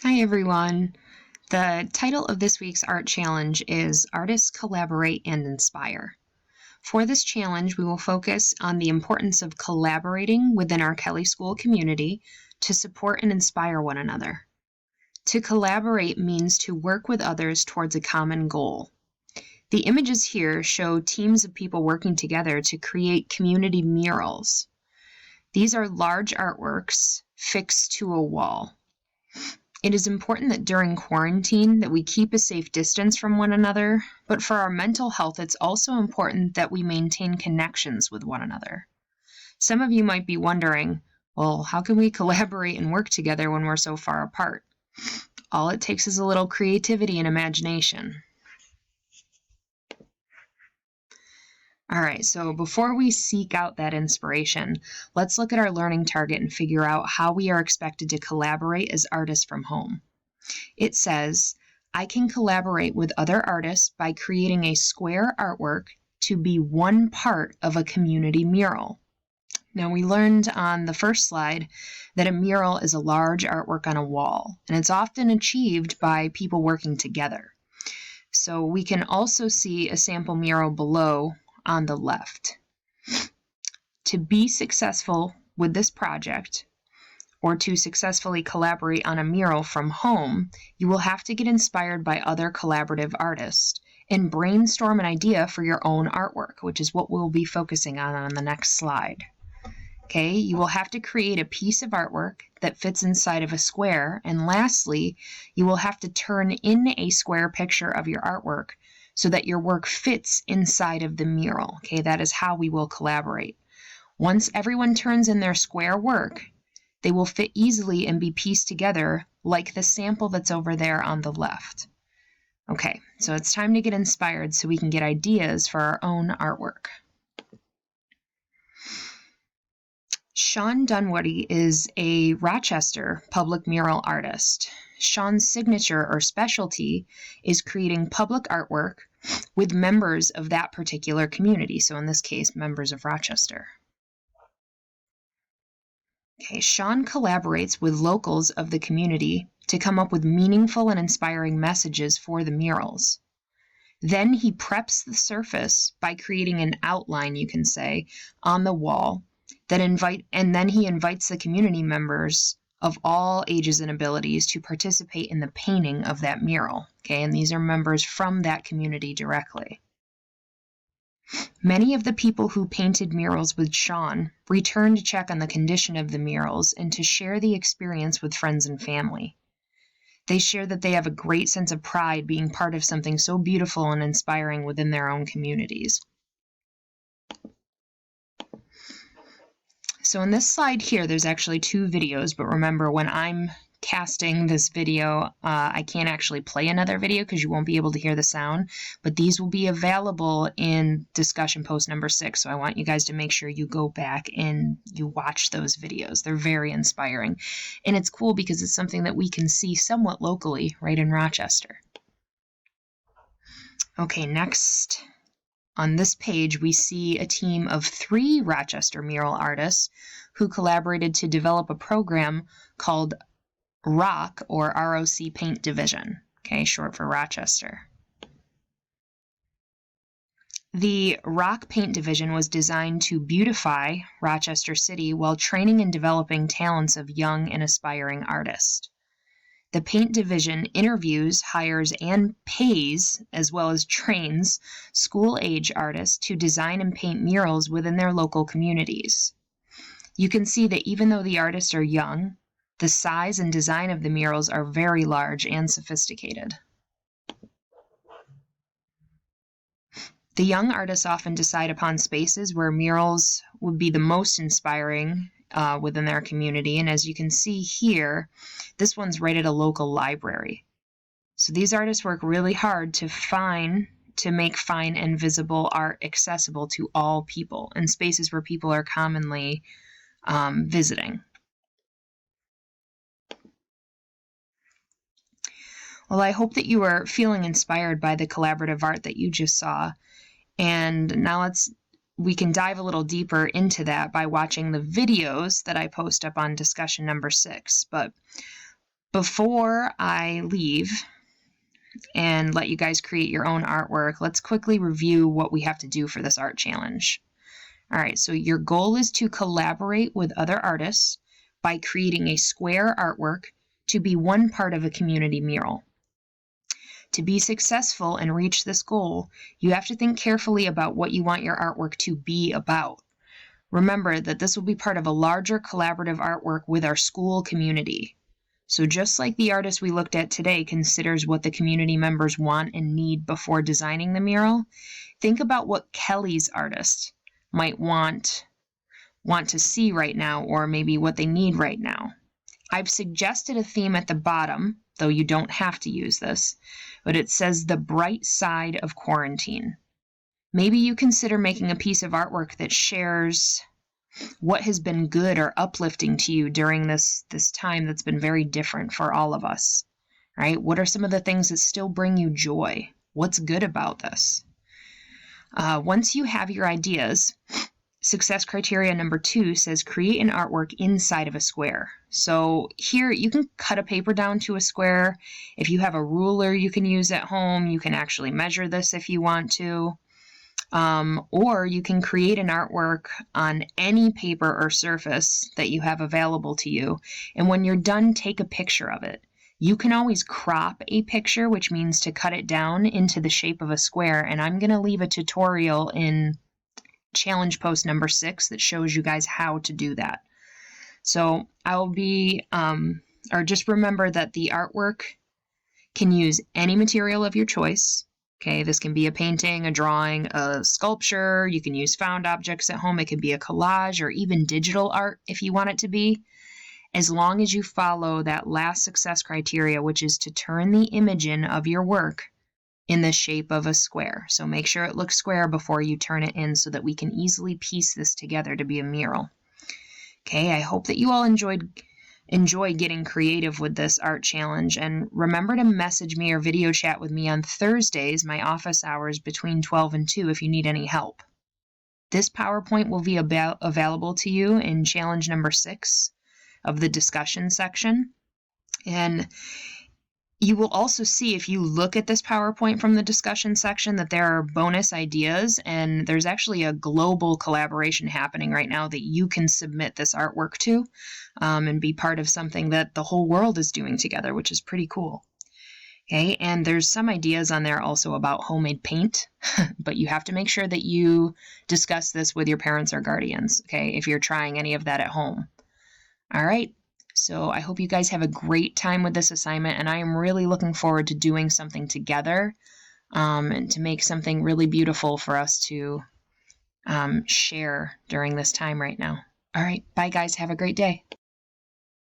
Hi everyone. The title of this week's art challenge is Artists Collaborate and Inspire. For this challenge, we will focus on the importance of collaborating within our Kelly School community to support and inspire one another. To collaborate means to work with others towards a common goal. The images here show teams of people working together to create community murals. These are large artworks fixed to a wall. It is important that during quarantine that we keep a safe distance from one another, but for our mental health, it's also important that we maintain connections with one another. Some of you might be wondering, well, how can we collaborate and work together when we're so far apart? All it takes is a little creativity and imagination. All right, so before we seek out that inspiration, let's look at our learning target and figure out how we are expected to collaborate as artists from home. It says, I can collaborate with other artists by creating a square artwork to be one part of a community mural. Now, we learned on the first slide that a mural is a large artwork on a wall, and it's often achieved by people working together. So we can also see a sample mural below on the left. To be successful with this project, or to successfully collaborate on a mural from home, you will have to get inspired by other collaborative artists and brainstorm an idea for your own artwork, which is what we'll be focusing on the next slide. Okay, you will have to create a piece of artwork that fits inside of a square, and lastly, you will have to turn in a square picture of your artwork so that your work fits inside of the mural. Okay, that is how we will collaborate. Once everyone turns in their square work, they will fit easily and be pieced together like the sample that's over there on the left. Okay, so it's time to get inspired so we can get ideas for our own artwork. Shawn Dunwoody is a Rochester public mural artist. Shawn's signature or specialty is creating public artwork with members of that particular community, so in this case, members of Rochester. Okay, Shawn collaborates with locals of the community to come up with meaningful and inspiring messages for the murals. Then he preps the surface by creating an outline, you can say, on the wall and then he invites the community members of all ages and abilities to participate in the painting of that mural. Okay, and these are members from that community directly. Many of the people who painted murals with Shawn return to check on the condition of the murals and to share the experience with friends and family. They share that they have a great sense of pride being part of something so beautiful and inspiring within their own communities. So in this slide here, there's actually two videos, but remember when I'm casting this video, I can't actually play another video because you won't be able to hear the sound, but these will be available in discussion post number 6. So I want you guys to make sure you go back and you watch those videos. They're very inspiring. And it's cool because it's something that we can see somewhat locally right in Rochester. Okay, next. On this page, we see a team of 3 Rochester mural artists who collaborated to develop a program called ROC, or ROC Paint Division, okay, short for Rochester. The ROC Paint Division was designed to beautify Rochester City while training and developing talents of young and aspiring artists. The Paint Division interviews, hires, and pays, as well as trains, school-age artists to design and paint murals within their local communities. You can see that even though the artists are young, the size and design of the murals are very large and sophisticated. The young artists often decide upon spaces where murals would be the most inspiring within their community, and as you can see here, this one's right at a local library. So these artists work really hard to make fine and visible art accessible to all people in spaces where people are commonly visiting. Well, I hope that you are feeling inspired by the collaborative art that you just saw, and now we can dive a little deeper into that by watching the videos that I post up on discussion number 6. But Before I leave and let you guys create your own artwork, let's quickly review what we have to do for this art challenge. All right, so your goal is to collaborate with other artists by creating a square artwork to be one part of a community mural. To be successful and reach this goal, you have to think carefully about what you want your artwork to be about. Remember that this will be part of a larger collaborative artwork with our school community. So just like the artist we looked at today considers what the community members want and need before designing the mural, think about what Kelly's artist might want to see right now, or maybe what they need right now. I've suggested a theme at the bottom, though you don't have to use this, but it says the bright side of quarantine. Maybe you consider making a piece of artwork that shares what has been good or uplifting to you during this time that's been very different for all of us, right? What are some of the things that still bring you joy? What's good about this? Once you have your ideas, success criteria number 2 says create an artwork inside of a square. So here you can cut a paper down to a square. If you have a ruler you can use at home, you can actually measure this if you want to. Or you can create an artwork on any paper or surface that you have available to you. And when you're done, take a picture of it. You can always crop a picture, which means to cut it down into the shape of a square. And I'm going to leave a tutorial in challenge post number 6 that shows you guys how to do that. So I'll be, or just remember that the artwork can use any material of your choice. Okay, this can be a painting, a drawing, a sculpture. You can use found objects at home. It can be a collage or even digital art if you want it to be, as long as you follow that last success criteria, which is to turn the image in of your work in the shape of a square. So make sure it looks square before you turn it in so that we can easily piece this together to be a mural. Okay, I hope that you all enjoy getting creative with this art challenge, and remember to message me or video chat with me on Thursdays, my office hours between 12 and 2 if you need any help. This PowerPoint will be available to you in challenge number 6 of the discussion section, and you will also see, if you look at this PowerPoint from the discussion section, that there are bonus ideas, and there's actually a global collaboration happening right now that you can submit this artwork to and be part of something that the whole world is doing together, which is pretty cool. Okay, and there's some ideas on there also about homemade paint, but you have to make sure that you discuss this with your parents or guardians, okay, if you're trying any of that at home. All right. So I hope you guys have a great time with this assignment, and I am really looking forward to doing something together and to make something really beautiful for us to share during this time right now. All right, bye guys, have a great day.